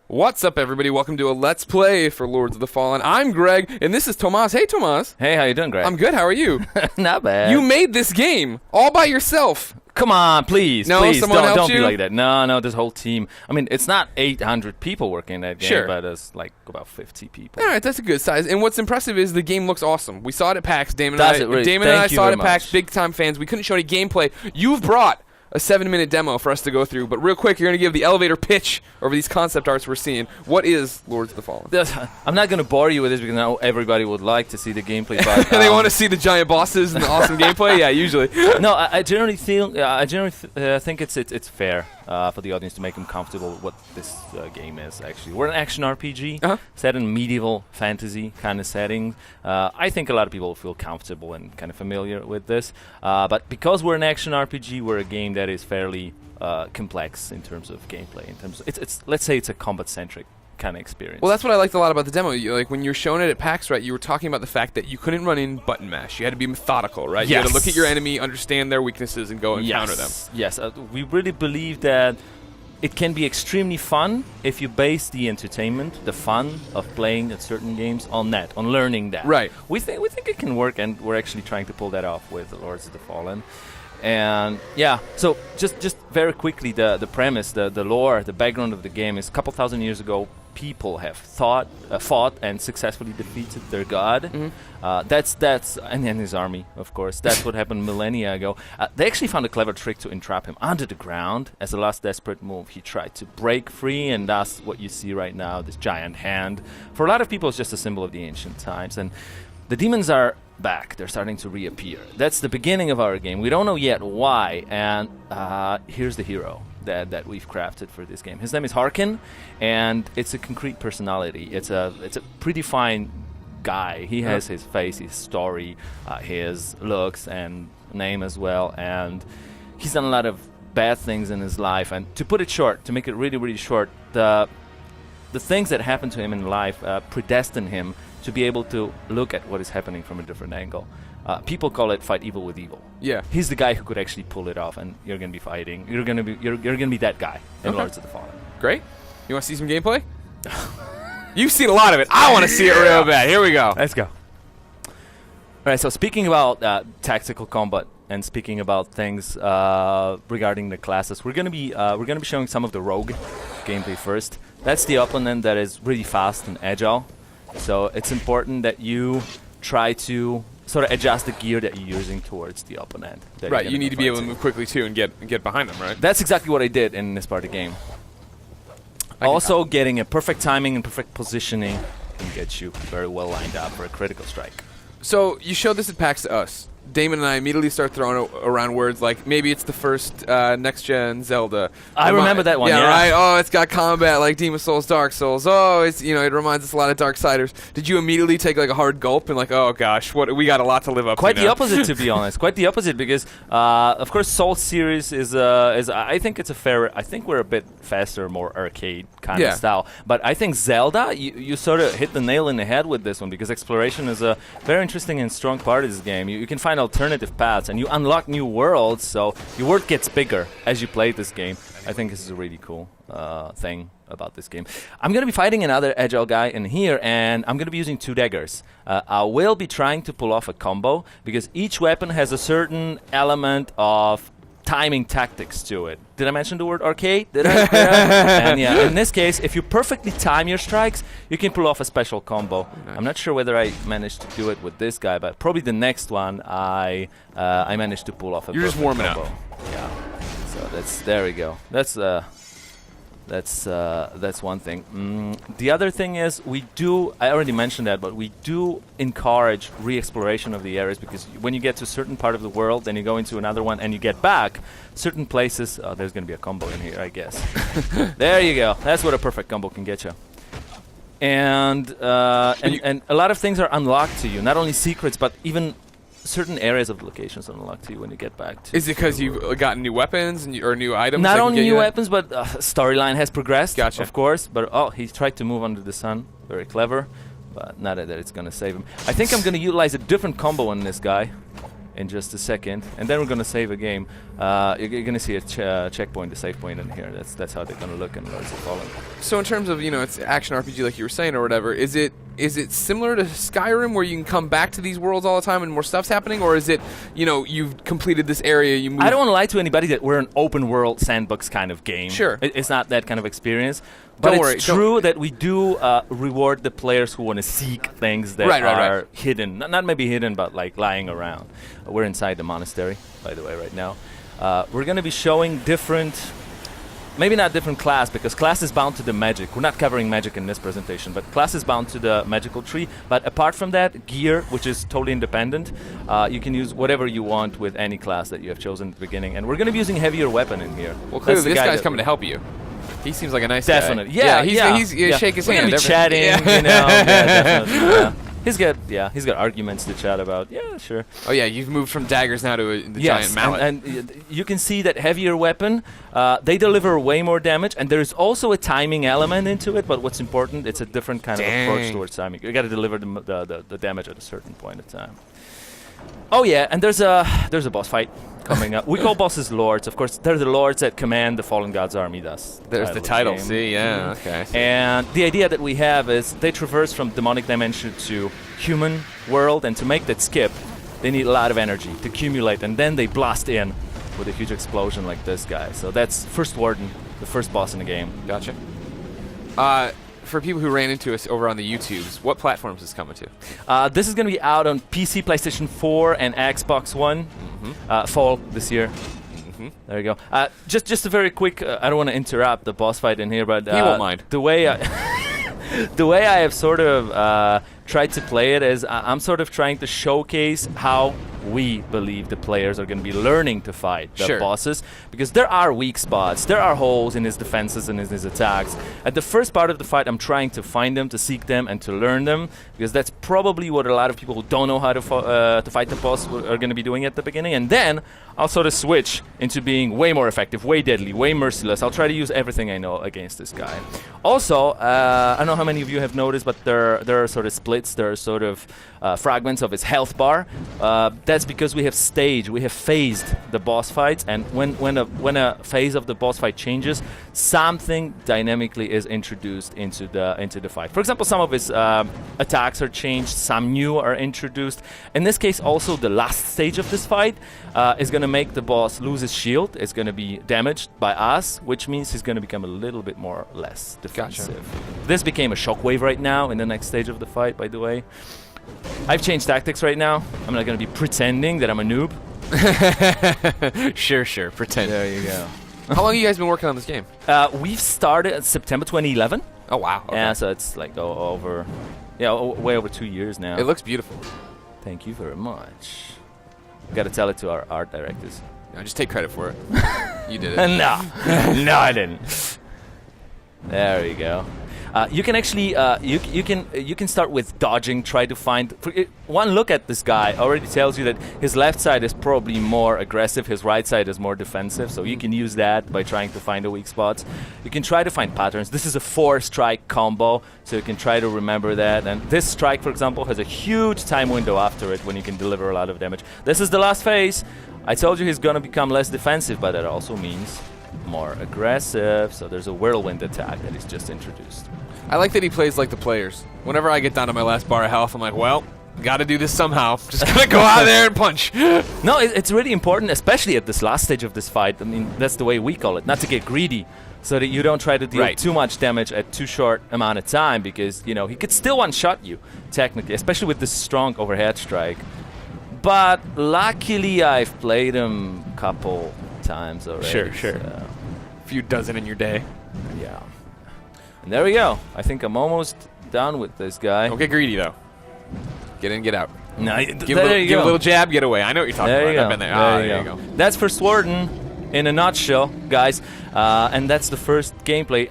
What's up, everybody? Welcome to a Let's Play for Lords of the Fallen. I'm Greg, and this is Tomas. Hey, Tomas. Hey, how you doing, Greg? I'm good. How are you? Not bad. You made this game all by yourself. Come on, please. No, please, someone helped don't you? be like that. No, this whole team. I mean, it's not 800 people working in that game, Sure. but it's like about 50 people. All right, that's a good size. And what's impressive is the game looks awesome. We saw it at PAX. Damon Does and it really? Damon and I Thank you saw it at very PAX. much. Big-time fans. We couldn't show any gameplay. You've brought a 7-minute demo for us to go through. But real quick, you're going to give the elevator pitch over these concept arts we're seeing. What is Lords of the Fallen? I'm not going to bore you with this because I know everybody would like to see the gameplay. But, They want to see the giant bosses and the awesome gameplay? Yeah, usually. No, I generally feel. I generally think it's fair for the audience to make them comfortable with what this game is. Actually, we're an action RPG set in medieval fantasy kind of setting. I think a lot of people feel comfortable and kind of familiar with this. But because we're an action RPG, we're a game that is fairly complex in terms of gameplay. In terms of it's let's say it's a combat-centric kind of experience. Well, that's what I liked a lot about the demo. Like when you were showing it at PAX, right? You were talking about the fact that you couldn't run in button mash. You had to be methodical, right? Yes. You had to look at your enemy, understand their weaknesses, and go and counter them. Yes, we really believe that it can be extremely fun if you base the entertainment, the fun of playing at certain games on that, on learning that. Right. We think it can work, and we're actually trying to pull that off with Lords of the Fallen. And yeah, so just very quickly, the premise, the lore, the background of the game is a couple thousand years ago, people have fought and successfully defeated their god. And his army, of course. That's what happened millennia ago. They actually found a clever trick to entrap him under the ground. As a last desperate move, he tried to break free, and that's what you see right now, this giant hand. For a lot of people, it's just a symbol of the ancient times. And the demons are back. They're starting to reappear. That's the beginning of our game. We don't know yet why. And here's the hero that we've crafted for this game. His name is Harkin, and it's a concrete personality. It's a predefined guy. He has his face, his story, his looks, and name as well. And he's done a lot of bad things in his life. And to put it short, to make it really, really short, the things that happened to him in life predestined him to be able to look at what is happening from a different angle. People call it fight evil with evil. Yeah. He's the guy who could actually pull it off, and you're gonna be fighting. You're gonna be that guy in Lords of the Fallen. Great. You want to see some gameplay? You've seen a lot of it. I want to see it real bad. Here we go. Let's go. All right. So speaking about tactical combat and speaking about things regarding the classes, we're gonna be showing some of the rogue gameplay first. That's the opponent that is really fast and agile. So it's important that you try to sort of adjust the gear that you're using towards the opponent. Right, you need to be able to move quickly too and get behind them, right? That's exactly what I did in this part of the game. Also, getting a perfect timing and perfect positioning can get you very well lined up for a critical strike. So you showed this at PAX to us. Damon and I immediately start throwing around words like maybe it's the first next-gen Zelda. I remember that one. Yeah, right. Oh, it's got combat like Demon's Souls, Dark Souls. Oh, it reminds us a lot of Darksiders. Did you immediately take like a hard gulp and like, oh gosh, we got a lot to live up to? Quite the opposite, to be honest. Quite the opposite, because of course Souls series is I think it's I think we're a bit faster, more arcade kind of style. But I think Zelda, you sort of hit the nail in the head with this one, because exploration is a very interesting and strong part of this game. You can find alternative paths, and you unlock new worlds, so your world gets bigger as you play this game. I think this is a really cool thing about this game. I'm going to be fighting another agile guy in here, and I'm going to be using 2 daggers. I will be trying to pull off a combo, because each weapon has a certain element of timing tactics to it. Did I mention the word arcade? Did I? And yeah, in this case, if you perfectly time your strikes, you can pull off a special combo. Nice. I'm not sure whether I managed to do it with this guy, but probably the next one I managed to pull off a You're just warming combo. up. Yeah. So there we go. That's one thing. The other thing is I already mentioned that, but we do encourage re-exploration of the areas, because when you get to a certain part of the world, then you go into another one and you get back, certain places, there's going to be a combo in here, I guess. There you go. That's what a perfect combo can get you. And a lot of things are unlocked to you, not only secrets, but even certain areas of locations unlocked to you when you get back to. Is it because you've gotten new weapons or new items? Not only new weapons, but storyline has progressed, Gotcha. Of course. But he tried to move under the sun. Very clever. But not that it's going to save him. I think I'm going to utilize a different combo on this guy. in just a second, and then we're gonna save a game. You're gonna see a checkpoint, a save point in here. That's how they're gonna look in Lords of the Fallen. So in terms of, it's action RPG like you were saying or whatever, is it similar to Skyrim where you can come back to these worlds all the time and more stuff's happening, or is it, you've completed this area, you move? I don't want to lie to anybody that we're an open world sandbox kind of game. Sure. It's not that kind of experience. But it's true that we do reward the players who want to seek things that are hidden. Not maybe hidden, but like lying around. We're inside the monastery, by the way, right now. We're going to be showing different, maybe not different class, because class is bound to the magic. We're not covering magic in this presentation, but class is bound to the magical tree. But apart from that, gear, which is totally independent, you can use whatever you want with any class that you have chosen at the beginning. And we're going to be using heavier weapon in here. Well, clearly this guy's coming to help you. He seems like a nice guy. Yeah, he's shake his hand. We're chatting, definitely. He's got arguments to chat about. Yeah, sure. Oh yeah, you've moved from daggers now to the giant mallet. And you can see that heavier weapon, they deliver way more damage, and there's also a timing element into it, but what's important, it's a different kind of approach towards timing. You gotta deliver the damage at a certain point of time. Oh yeah, and there's a boss fight coming up. We call bosses lords. Of course, they're the lords that command the fallen god's army. There's the title. See, yeah, okay. And the idea that we have is they traverse from demonic dimension to human world, and to make that skip, they need a lot of energy to accumulate, and then they blast in with a huge explosion like this guy. So that's First Warden, the first boss in the game. Gotcha. For people who ran into us over on the YouTubes, what platforms is this coming to? This is going to be out on PC, PlayStation 4, and Xbox One fall this year. There you go. Just a very quick. I don't want to interrupt the boss fight in here, but he won't mind. The way I have sort of tried to play it is I'm sort of trying to showcase how we believe the players are going to be learning to fight the bosses, because there are weak spots, there are holes in his defenses and in his attacks. At the first part of the fight, I'm trying to find them, to seek them, and to learn them, because that's probably what a lot of people who don't know how to fight the boss are going to be doing at the beginning. And then I'll sort of switch into being way more effective, way deadly, way merciless. I'll try to use everything I know against this guy. Also, I don't know how many of you have noticed, but there are sort of splits, there are sort of fragments of his health bar. That's because we have phased the boss fights, and when a phase of the boss fight changes, something dynamically is introduced into the fight. For example, some of his attacks are changed, some new are introduced. In this case, also the last stage of this fight is going to make the boss lose his shield. It's going to be damaged by us, which means he's going to become a little bit more or less defensive. Gotcha. This became a shockwave right now in the next stage of the fight, by the way. I've changed tactics right now. I'm not going to be pretending that I'm a noob. Sure. Pretend. There you go. How long have you guys been working on this game? We've started in September 2011. Oh, wow. Okay. Yeah, so it's like way over 2 years now. It looks beautiful. Thank you very much. Got to tell it to our art directors. No, just take credit for it. You did it. No, I didn't. There you go. You can actually you can start with dodging. Try to find one look at this guy already tells you that his left side is probably more aggressive, his right side is more defensive. So you can use that by trying to find the weak spots. You can try to find patterns. This is a 4-strike combo, so you can try to remember that. And this strike, for example, has a huge time window after it when you can deliver a lot of damage. This is the last phase. I told you he's gonna become less defensive, but that also means more aggressive. So there's a whirlwind attack that is just introduced. I like that he plays like the players. Whenever I get down to my last bar of health, I'm like, well, got to do this somehow. Just gonna go out there and punch. No, it's really important, especially at this last stage of this fight. I mean, that's the way we call it, not to get greedy, so that you don't try to deal too much damage at too short amount of time, because he could still one-shot you, technically, especially with this strong overhead strike. But luckily, I've played him a couple times already. Sure. A few dozen in your day. Yeah. And there we go. I think I'm almost done with this guy. Don't get greedy, though. Get in, get out. No, give a little jab, get away. I know what you're talking about. I've been there. There you go. That's First Warden in a nutshell, guys. And that's the first gameplay.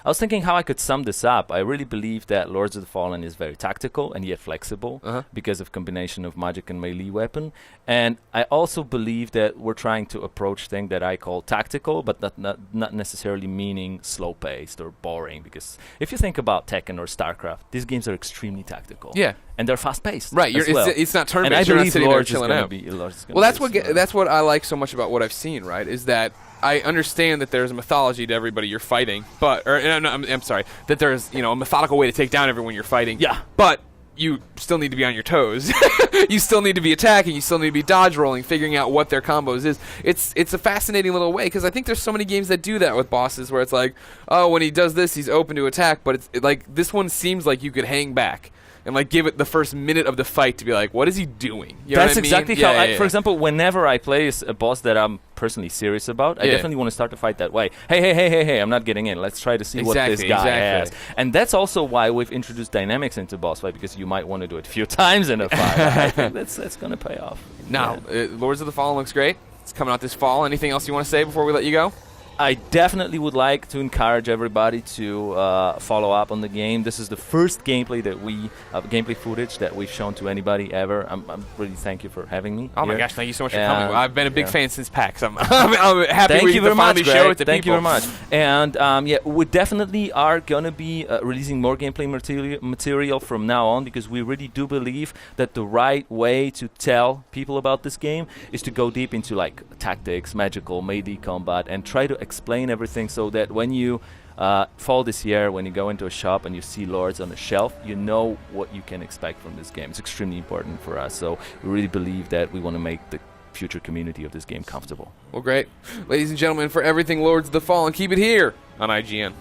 I was thinking how I could sum this up. I really believe that Lords of the Fallen is very tactical and yet flexible because of combination of magic and melee weapon. And I also believe that we're trying to approach things that I call tactical, but not necessarily meaning slow-paced or boring. Because if you think about Tekken or StarCraft, these games are extremely tactical. Yeah. And they're fast-paced. Right. It's not turn-based. And I believe Lords is going to be. Well, that's what I like so much about what I've seen. Right, is that I understand that there's a mythology to everybody you're fighting, I'm sorry, that there's a methodical way to take down everyone you're fighting. Yeah. But you still need to be on your toes. You still need to be attacking. You still need to be dodge rolling, figuring out what their combos is. It's a fascinating little way because I think there's so many games that do that with bosses where it's like, oh, when he does this, he's open to attack. But it's like this one seems like you could hang back and like give it the first minute of the fight to be like, what is he doing? You know That's what I mean? exactly how. For example, whenever I play a boss that I'm personally serious about, I definitely want to start the fight that way. Hey, I'm not getting in. Let's try to see what this guy has. And that's also why we've introduced dynamics into boss fight, because you might want to do it a few times in a fight. I think that's going to pay off. Now, Lords of the Fallen looks great. It's coming out this fall. Anything else you want to say before we let you go? I definitely would like to encourage everybody to follow up on the game. This is the first gameplay footage that we've shown to anybody ever. I'm really thank you for having me. Oh here. my gosh, thank you so much for coming. Well, I've been a big fan since PAX. I'm happy Thank we you get very to finally much, show Greg. it to Thank you people. very much. And we definitely are going to be releasing more gameplay material from now on, because we really do believe that the right way to tell people about this game is to go deep into like tactics, magical, melee combat, and try to explain everything, so that when you fall this year, when you go into a shop and you see Lords on the shelf, you know what you can expect from this game. It's extremely important for us, so we really believe that we want to make the future community of this game comfortable. Well, great. Ladies and gentlemen, for everything Lords of the Fallen, keep it here on IGN.